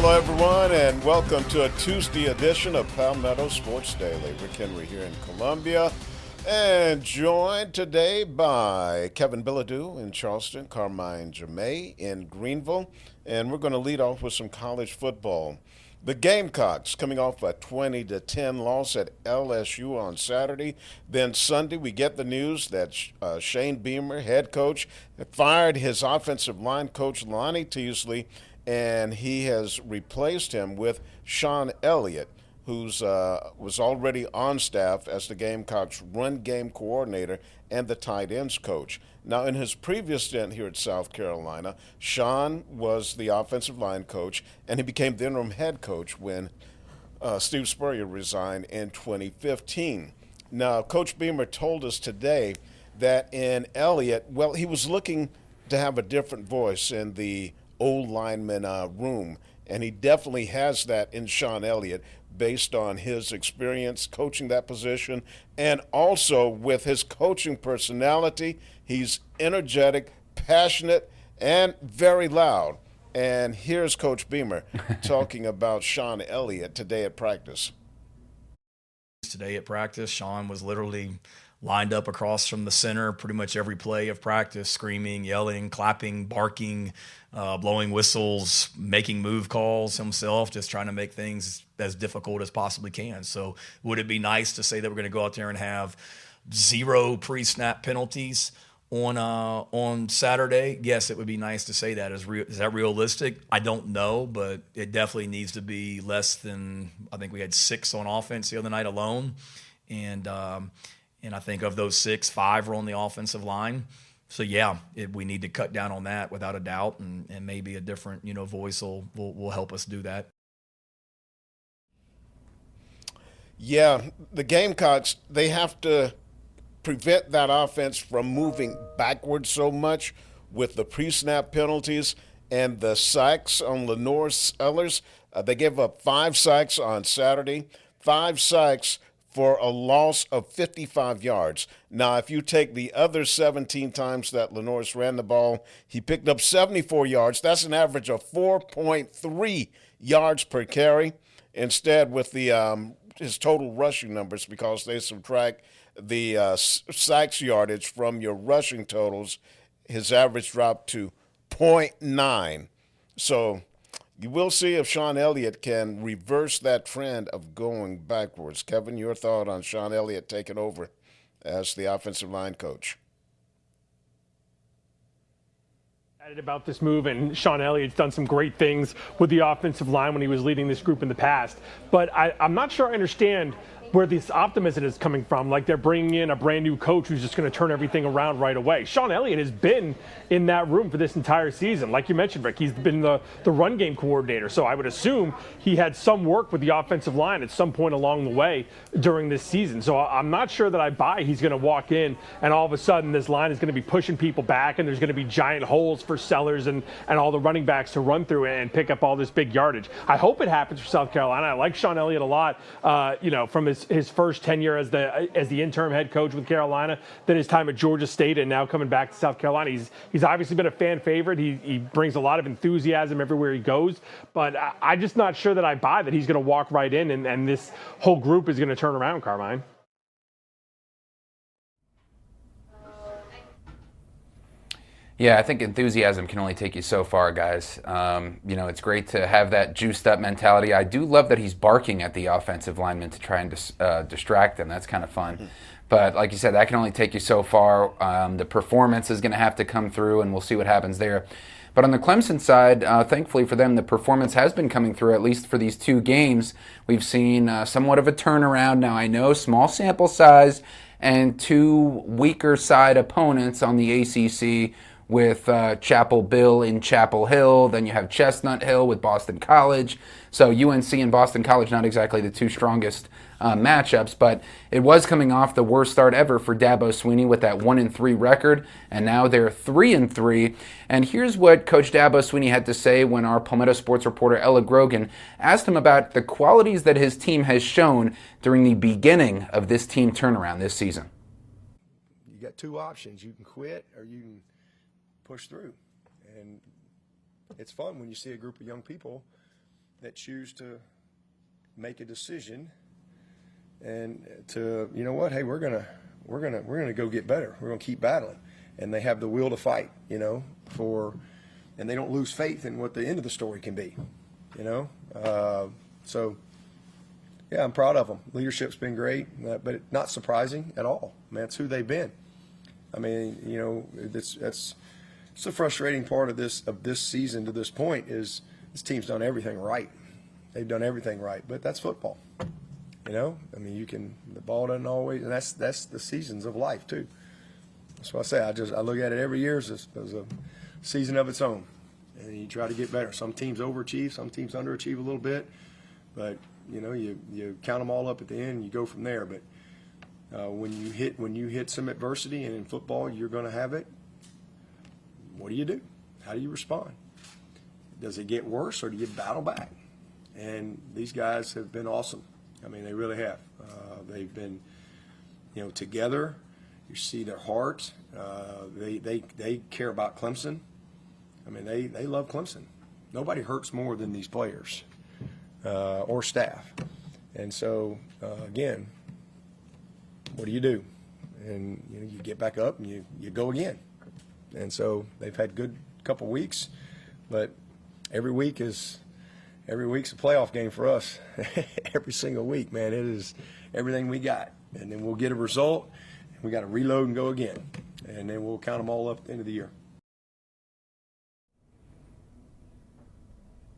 Hello, everyone, and welcome to a Tuesday edition of Palmetto Sports Daily. Rick Henry here in Columbia, and joined today by Kevin Bilodeau in Charleston, Carmine Jamay in Greenville, and we're going to lead off with some college football. The Gamecocks coming off a 20-10 loss at LSU on Saturday. Then Sunday, we get the news that Shane Beamer, head coach, fired his offensive line coach Lonnie Teasley, and he has replaced him with Sean Elliott, who's was already on staff as the Gamecocks' run game coordinator and the tight ends coach. Now, in his previous stint here at South Carolina, Sean was the offensive line coach, and he became the interim head coach when Steve Spurrier resigned in 2015. Now, Coach Beamer told us today that in Elliott, well, he was looking to have a different voice in the old lineman room, and he definitely has that in Sean Elliott based on his experience coaching that position, and also with his coaching personality. He's energetic, passionate, and very loud. And here's Coach Beamer talking about Sean Elliott today at practice. Today at practice, Sean was literally lined up across from the center pretty much every play of practice, screaming, yelling, clapping, barking, blowing whistles, making move calls himself, just trying to make things as difficult as possibly can. So would it be nice to say that we're going to go out there and have 0 pre-snap penalties on Saturday? Yes, it would be nice to say that. Is that realistic? I don't know, but it definitely needs to be less than, I think we had 6 on offense the other night alone. And I think of those 6, 5 were on the offensive line. So, yeah, we need to cut down on that without a doubt, and maybe a different, voice will help us do that. Yeah, the Gamecocks, they have to prevent that offense from moving backwards so much with the pre-snap penalties and the sacks on Lenore Sellers. They gave up 5 sacks on Saturday, 5 sacks for a loss of 55 yards. Now, if you take the other 17 times that Lenore's ran the ball, he picked up 74 yards. That's an average of 4.3 yards per carry. Instead, with the his total rushing numbers, because they subtract the sacks yardage from your rushing totals, his average dropped to 0.9. So you will see if Sean Elliott can reverse that trend of going backwards. Kevin, your thought on Sean Elliott taking over as the offensive line coach? About this move, and Sean Elliott's done some great things with the offensive line when he was leading this group in the past. But I'm not sure I understand where this optimism is coming from, like they're bringing in a brand new coach who's just going to turn everything around right away. Sean Elliott has been in that room for this entire season. Like you mentioned, Rick, he's been the run game coordinator. So I would assume he had some work with the offensive line at some point along the way during this season. So I'm not sure that I buy he's going to walk in and all of a sudden this line is going to be pushing people back and there's going to be giant holes for Sellers and all the running backs to run through and pick up all this big yardage. I hope it happens for South Carolina. I like Sean Elliott a lot, from his first tenure as the interim head coach with Carolina, then his time at Georgia State, and now coming back to South Carolina. He's obviously been a fan favorite. He brings a lot of enthusiasm everywhere he goes, but I'm just not sure that I buy that he's going to walk right in and this whole group is going to turn around, Carmine. Yeah, I think enthusiasm can only take you so far, guys. It's great to have that juiced up mentality. I do love that he's barking at the offensive lineman to try and distract them. That's kind of fun. Mm-hmm. But like you said, that can only take you so far. The performance is going to have to come through, and we'll see what happens there. But on the Clemson side, thankfully for them, the performance has been coming through, at least for these 2 games. We've seen somewhat of a turnaround. Now, I know small sample size and 2 weaker side opponents on the ACC, with Chapel Bill in Chapel Hill. Then you have Chestnut Hill with Boston College. So UNC and Boston College, not exactly the 2 strongest matchups, but it was coming off the worst start ever for Dabo Swinney with that 1-3 record, and now they're 3-3. And here's what Coach Dabo Swinney had to say when our Palmetto sports reporter Ella Grogan asked him about the qualities that his team has shown during the beginning of this team turnaround this season. You got 2 options. You can quit or you can push through. And it's fun when you see a group of young people that choose to make a decision and to, you know what, hey, we're gonna go get better. We're gonna keep battling, and they have the will to fight, you know, and they don't lose faith in what the end of the story can be, you know. So yeah, I'm proud of them. Leadership's been great, but not surprising at all. Man, it's who they've been. I mean, you know, it's the frustrating part of this season to this point is this team's done everything right. They've done everything right, but that's football. You know, I mean, the ball doesn't always, and that's the seasons of life too. That's what I say. I look at it every year as a season of its own, and you try to get better. Some teams overachieve, some teams underachieve a little bit, but you know, you count them all up at the end, and you go from there. But when you hit some adversity, and in football you're going to have it, what do you do? How do you respond? Does it get worse, or do you battle back? And these guys have been awesome. I mean, they really have. They've been, you know, together. You see their heart. They care about Clemson. I mean, they love Clemson. Nobody hurts more than these players or staff. And so, again, what do you do? And you know, you get back up and you go again. And so they've had good couple weeks, but every week's a playoff game for us. Every single week, man. It is everything we got. And then we'll get a result, and we got to reload and go again. And then we'll count them all up at the end of the year.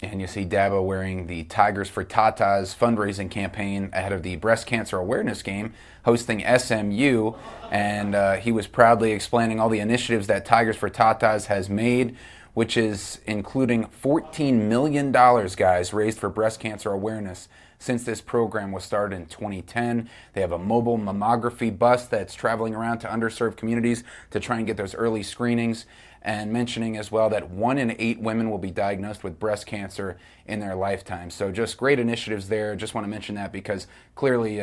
And you see Dabo wearing the Tigers for Tatas fundraising campaign ahead of the breast cancer awareness game, hosting SMU. And he was proudly explaining all the initiatives that Tigers for Tatas has made, which is including $14 million, guys, raised for breast cancer awareness since this program was started in 2010. They have a mobile mammography bus that's traveling around to underserved communities to try and get those early screenings, and mentioning as well that 1 in 8 women will be diagnosed with breast cancer in their lifetime. So just great initiatives there. Just want to mention that because clearly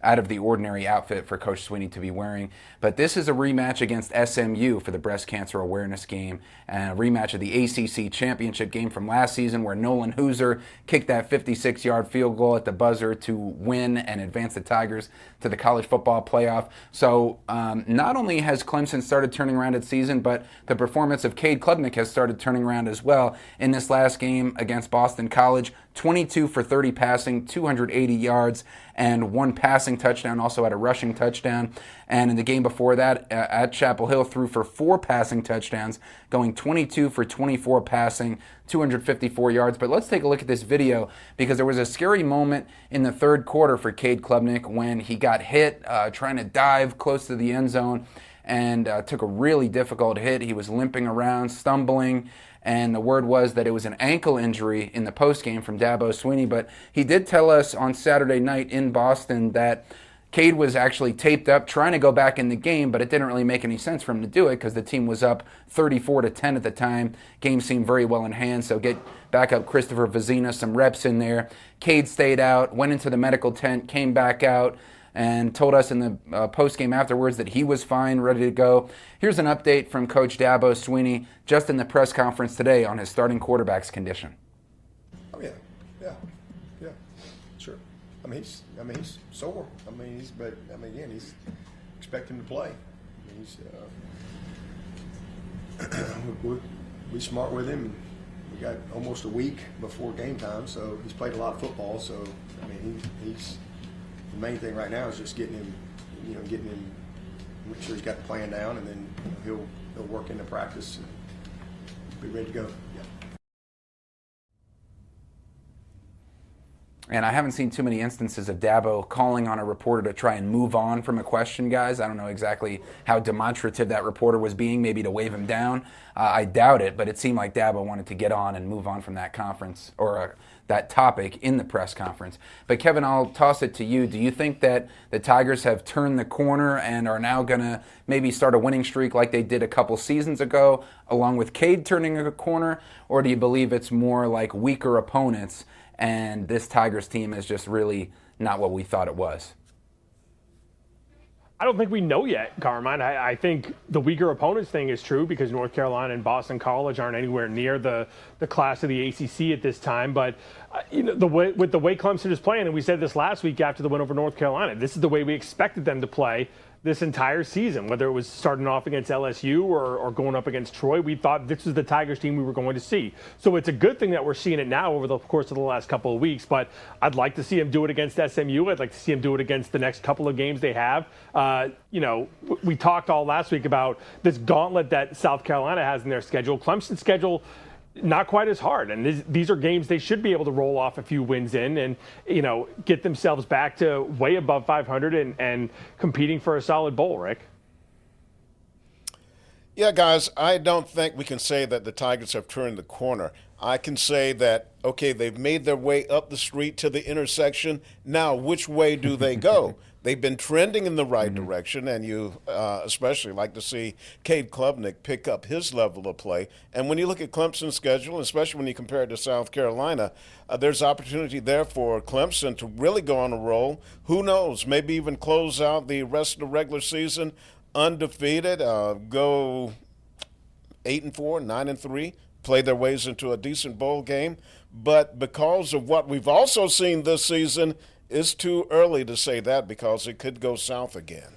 out of the ordinary outfit for Coach Sweeney to be wearing. But this is a rematch against SMU for the breast cancer awareness game, and a rematch of the ACC championship game from last season where Nolan Hooser kicked that 56-yard field goal at the buzzer to win and advance the Tigers to the college football playoff. So not only has Clemson started turning around its season, but the performance of Cade Klubnik has started turning around as well. In this last game against Boston College, 22 for 30 passing, 280 yards, and 1 passing touchdown, also had a rushing touchdown. And in the game before that, at Chapel Hill, threw for 4 passing touchdowns, going 22 for 24 passing, 254 yards. But let's take a look at this video, because there was a scary moment in the third quarter for Cade Klubnik when he got hit trying to dive close to the end zone and took a really difficult hit. He was limping around, stumbling, and the word was that it was an ankle injury in the postgame from Dabo Sweeney. But he did tell us on Saturday night in Boston that Cade was actually taped up trying to go back in the game, but it didn't really make any sense for him to do it because the team was up 34-10 at the time. Game seemed very well in hand, so get backup Christopher Vizina some reps in there. Cade stayed out, went into the medical tent, came back out, and told us in the post-game afterwards that he was fine, ready to go. Here's an update from Coach Dabo Sweeney just in the press conference today on his starting quarterback's condition. Oh yeah, sure. I mean he's sore. But again, he's expecting to play. We smart with him. We got almost a week before game time, so he's played a lot of football. So he's. The main thing right now is just getting him, make sure he's got the plan down, and then he'll work into practice and be ready to go. Yeah. And I haven't seen too many instances of Dabo calling on a reporter to try and move on from a question, guys. I don't know exactly how demonstrative that reporter was being, maybe to wave him down. I doubt it, but it seemed like Dabo wanted to get on and move on from that conference or that topic in the press conference. But Kevin, I'll toss it to you. Do you think that the Tigers have turned the corner and are now going to maybe start a winning streak like they did a couple seasons ago, along with Cade turning a corner? Or do you believe it's more like weaker opponents and this Tigers team is just really not what we thought it was? I don't think we know yet, Carmine. I think the weaker opponents thing is true because North Carolina and Boston College aren't anywhere near the class of the ACC at this time. But with the way Clemson is playing, and we said this last week after the win over North Carolina, this is the way we expected them to play this entire season, whether it was starting off against LSU or going up against Troy. We thought this was the Tigers team we were going to see. So it's a good thing that we're seeing it now over the course of the last couple of weeks, but I'd like to see him do it against SMU. I'd like to see him do it against the next couple of games they have. We talked all last week about this gauntlet that South Carolina has in their schedule. Clemson's schedule, not quite as hard. And these are games they should be able to roll off a few wins in and, get themselves back to way above 500 and competing for a solid bowl, Rick. Yeah, guys, I don't think we can say that the Tigers have turned the corner. I can say that, okay, they've made their way up the street to the intersection. Now, which way do they go? They've been trending in the right direction, and you especially like to see Cade Klubnik pick up his level of play. And when you look at Clemson's schedule, especially when you compare it to South Carolina, there's opportunity there for Clemson to really go on a roll. Who knows? Maybe even close out the rest of the regular season undefeated, go 8-4, 9-3, play their ways into a decent bowl game. But because of what we've also seen this season, it's too early to say that because it could go south again.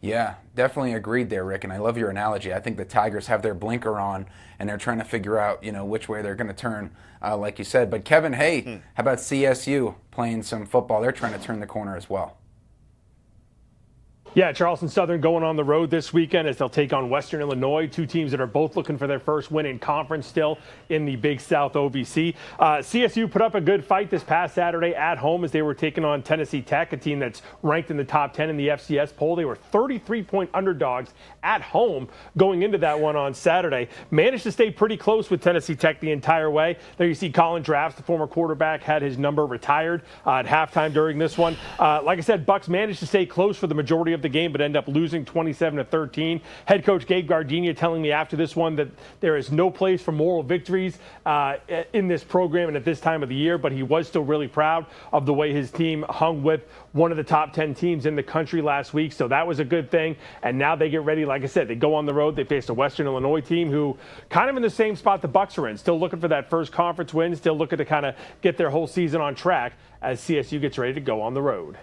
Yeah, definitely agreed there, Rick. And I love your analogy. I think the Tigers have their blinker on and they're trying to figure out, which way they're going to turn, like you said. But Kevin, hey, how about CSU playing some football? They're trying to turn the corner as well. Yeah, Charleston Southern going on the road this weekend as they'll take on Western Illinois, two teams that are both looking for their first win in conference still in the Big South OVC. CSU put up a good fight this past Saturday at home as they were taking on Tennessee Tech, a team that's ranked in the top 10 in the FCS poll. They were 33-point underdogs at home going into that one on Saturday. Managed to stay pretty close with Tennessee Tech the entire way. There you see Colin Drafts, the former quarterback, had his number retired at halftime during this one. Like I said, Bucks managed to stay close for the majority of the game, but end up losing 27-13. Head coach Gabe Gardenia telling me after this one that there is no place for moral victories in this program and at this time of the year, but he was still really proud of the way his team hung with one of the top 10 teams in the country last week. So that was a good thing. And now they get ready. Like I said, they go on the road. They face a Western Illinois team who kind of in the same spot the Bucks are in, still looking for that first conference win, still looking to kind of get their whole season on track as CSU gets ready to go on the road.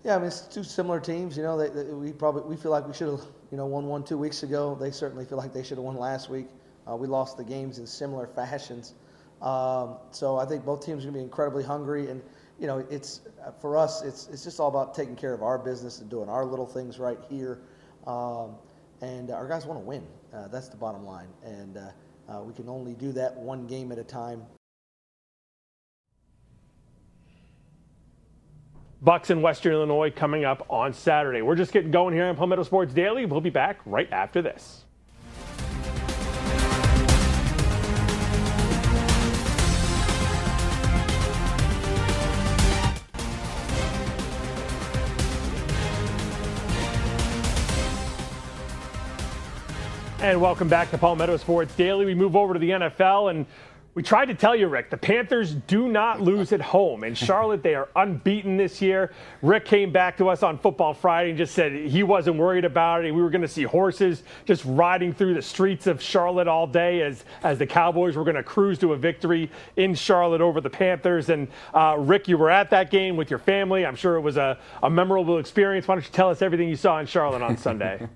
Yeah, I mean, it's two similar teams. We feel like we should have, won one 2 weeks ago. They certainly feel like they should have won last week. We lost the games in similar fashions. So I think both teams are going to be incredibly hungry. And, it's for us, it's just all about taking care of our business and doing our little things right here. And our guys want to win. That's the bottom line. And we can only do that one game at a time. Bucks and Western Illinois coming up on Saturday. We're just getting going here on Palmetto Sports Daily. We'll be back right after this. And welcome back to Palmetto Sports Daily. We move over to the NFL, and we tried to tell you, Rick, the Panthers do not lose at home. In Charlotte, they are unbeaten this year. Rick came back to us on Football Friday and just said he wasn't worried about it. We were going to see horses just riding through the streets of Charlotte all day as the Cowboys were going to cruise to a victory in Charlotte over the Panthers. And Rick, you were at that game with your family. I'm sure it was a memorable experience. Why don't you tell us everything you saw in Charlotte on Sunday?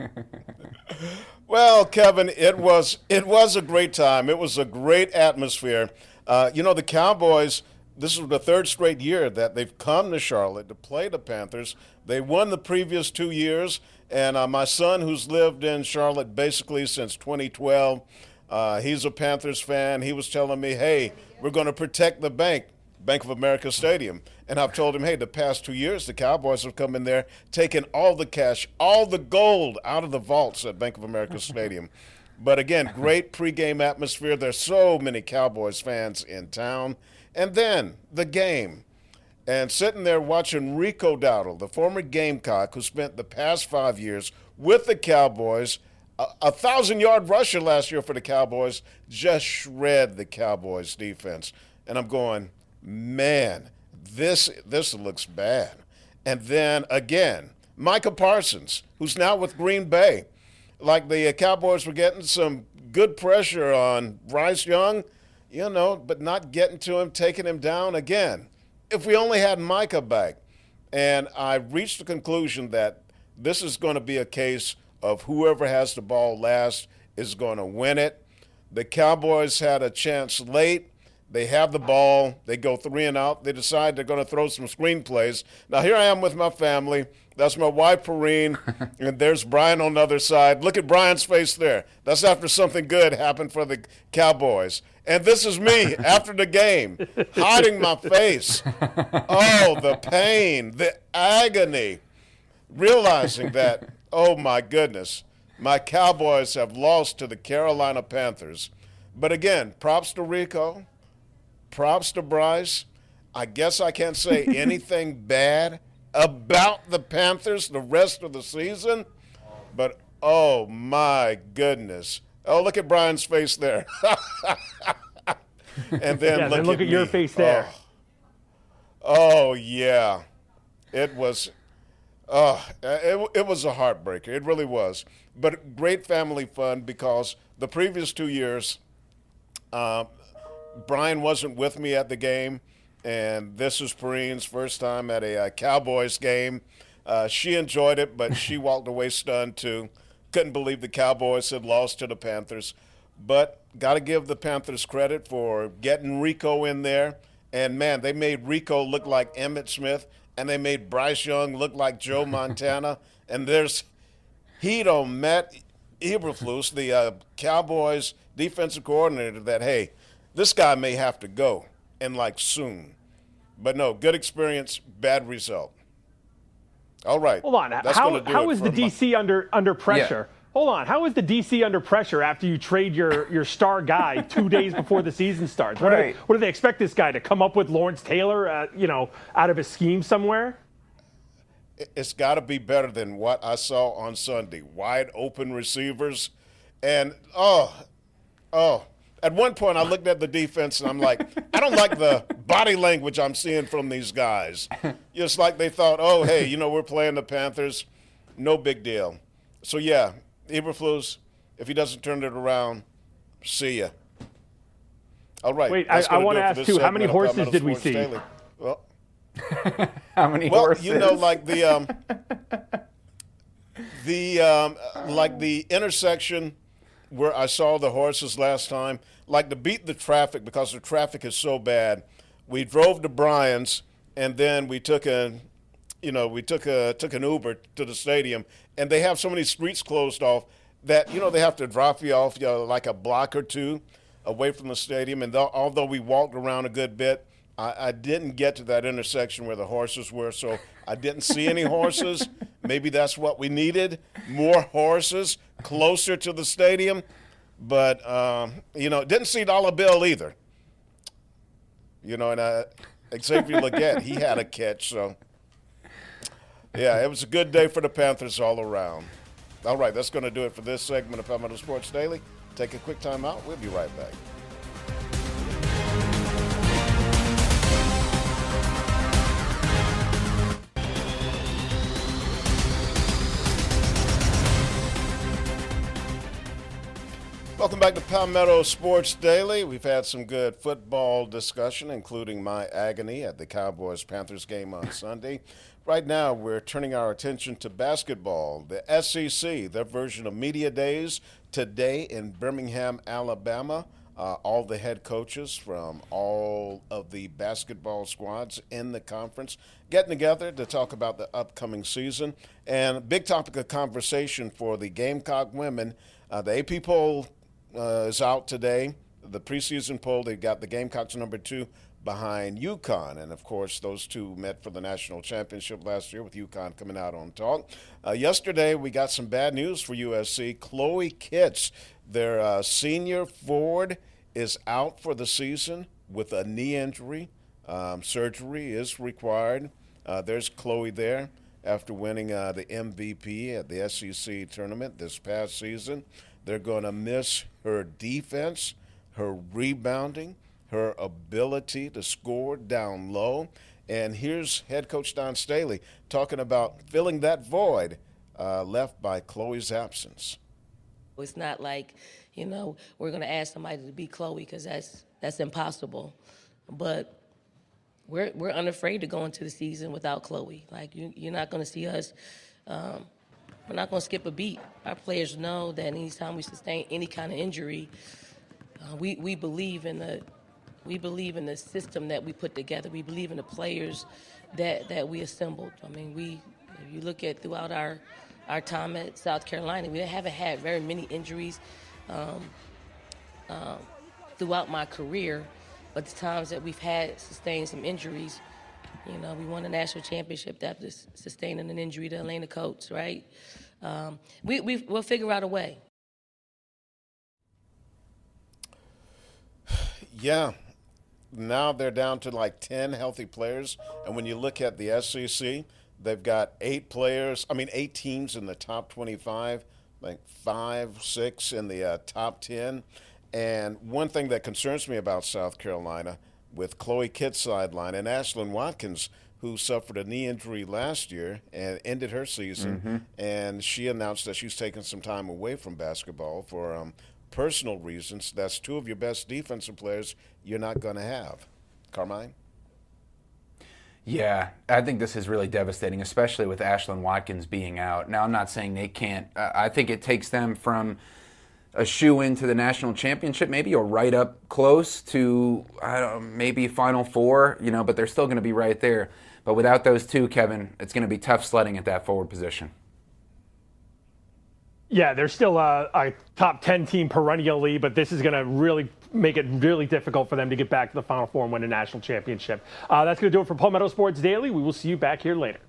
Well, Kevin, it was a great time. It was a great atmosphere. The Cowboys, this is the third straight year that they've come to Charlotte to play the Panthers. They won the previous 2 years, and my son, who's lived in Charlotte basically since 2012, he's a Panthers fan. He was telling me, hey, we're going to protect the Bank of America Stadium. And I've told him, hey, the past 2 years, the Cowboys have come in there, taken all the cash, all the gold out of the vaults at Bank of America Stadium. But again, great pregame atmosphere. There's so many Cowboys fans in town. And then the game. And sitting there watching Rico Dowdle, the former Gamecock, who spent the past 5 years with the Cowboys, a 1,000-yard rusher last year for the Cowboys, just shred the Cowboys defense. And I'm going, man, this looks bad. And then again, Micah Parsons, who's now with Green Bay. Like the Cowboys were getting some good pressure on Bryce Young, but not getting to him, taking him down again. If we only had Micah back. And I reached the conclusion that this is going to be a case of whoever has the ball last is going to win it. The Cowboys had a chance late. They have the ball. They go 3 and out. They decide they're going to throw some screenplays. Now, here I am with my family. That's my wife, Perrine, and there's Brian on the other side. Look at Brian's face there. That's after something good happened for the Cowboys. And this is me after the game, hiding my face. Oh, the pain, the agony, realizing that, oh, my goodness, my Cowboys have lost to the Carolina Panthers. But again, props to Rico. Props to Bryce. I guess I can't say anything bad about the Panthers the rest of the season. But, oh, my goodness. Oh, look at Brian's face there. And then look at your face there. Oh, yeah. It was it was a heartbreaker. It really was. But great family fun because the previous 2 years, Brian wasn't with me at the game, and this is Perrine's first time at a Cowboys game. She enjoyed it, but she walked away stunned too. Couldn't believe the Cowboys had lost to the Panthers. But got to give the Panthers credit for getting Rico in there. And, man, they made Rico look like Emmitt Smith, and they made Bryce Young look like Joe Montana. And there's Hedo Matt Eberflus, the Cowboys defensive coordinator, that, hey, this guy may have to go, and soon. But no, good experience, bad result. All right. Hold on. How is the DC under pressure? Yeah. Hold on. How is the DC under pressure after you trade your star guy 2 days before the season starts? What do they expect this guy to come up with Lawrence Taylor, out of his scheme somewhere? It's got to be better than what I saw on Sunday. Wide open receivers, and at one point, I looked at the defense, and I'm like, I don't like the body language I'm seeing from these guys. Just like they thought, oh, hey, we're playing the Panthers. No big deal. So, yeah, Eberflus, if he doesn't turn it around, see ya. All right. Wait, I want to ask, too, how many horses did we see? Well, how many horses? Like the intersection where I saw the horses last time, to beat the traffic because the traffic is so bad, we drove to Bryan's, and then we took an Uber to the stadium, and they have so many streets closed off that they have to drop you off like a block or two away from the stadium. And although we walked around a good bit, I didn't get to that intersection where the horses were, so I didn't see any horses. Maybe that's what we needed, more horses closer to the stadium. But, didn't see Dollar Bill either. And Xavier Legette, he had a catch. So, yeah, it was a good day for the Panthers all around. All right, that's going to do it for this segment of Palmetto Sports Daily. Take a quick time out. We'll be right back. Welcome back to Palmetto Sports Daily. We've had some good football discussion, including my agony at the Cowboys-Panthers game on Sunday. Right now, we're turning our attention to basketball. The SEC, their version of Media Days, today in Birmingham, Alabama. All the head coaches from all of the basketball squads in the conference getting together to talk about the upcoming season. And a big topic of conversation for the Gamecock women, the AP poll is out today. The preseason poll, they've got the Gamecocks number 2 behind UConn. And, of course, those two met for the national championship last year with UConn coming out on top. Yesterday, we got some bad news for USC. Chloe Kitts, their senior forward, is out for the season with a knee injury. Surgery is required. There's Chloe there after winning the MVP at the SEC tournament this past season. They're going to miss her defense, her rebounding, her ability to score down low. And here's head coach Don Staley talking about filling that void left by Chloe's absence. It's not like, we're going to ask somebody to be Chloe, because that's impossible. But we're unafraid to go into the season without Chloe. Like, you're not going to see us. We're not going to skip a beat. Our players know that anytime we sustain any kind of injury, we believe in the system that we put together. We believe in the players that we assembled. I mean, if you look at throughout our time at South Carolina, we haven't had very many injuries throughout my career, but the times that we've had sustained some injuries, we won a national championship after sustaining an injury to Elena Coates, right? We'll figure out a way. Yeah. Now they're down to like 10 healthy players. And when you look at the SEC, they've got 8 teams in the top 25, like 5, 6 in the top 10. And one thing that concerns me about South Carolina, with Chloe Kidd sideline and Ashlyn Watkins, who suffered a knee injury last year and ended her season, and she announced that she's taking some time away from basketball for personal reasons. That's 2 of your best defensive players you're not going to have. Carmine? Yeah, I think this is really devastating, especially with Ashlyn Watkins being out. Now, I'm not saying they can't. I think it takes them from a shoe-in to the national championship, maybe, or right up close to, maybe Final Four, but they're still going to be right there. But without those 2, Kevin, it's going to be tough sledding at that forward position. Yeah, they're still a top 10 team perennially, but this is going to really make it really difficult for them to get back to the Final Four and win a national championship. That's going to do it for Palmetto Sports Daily. We will see you back here later.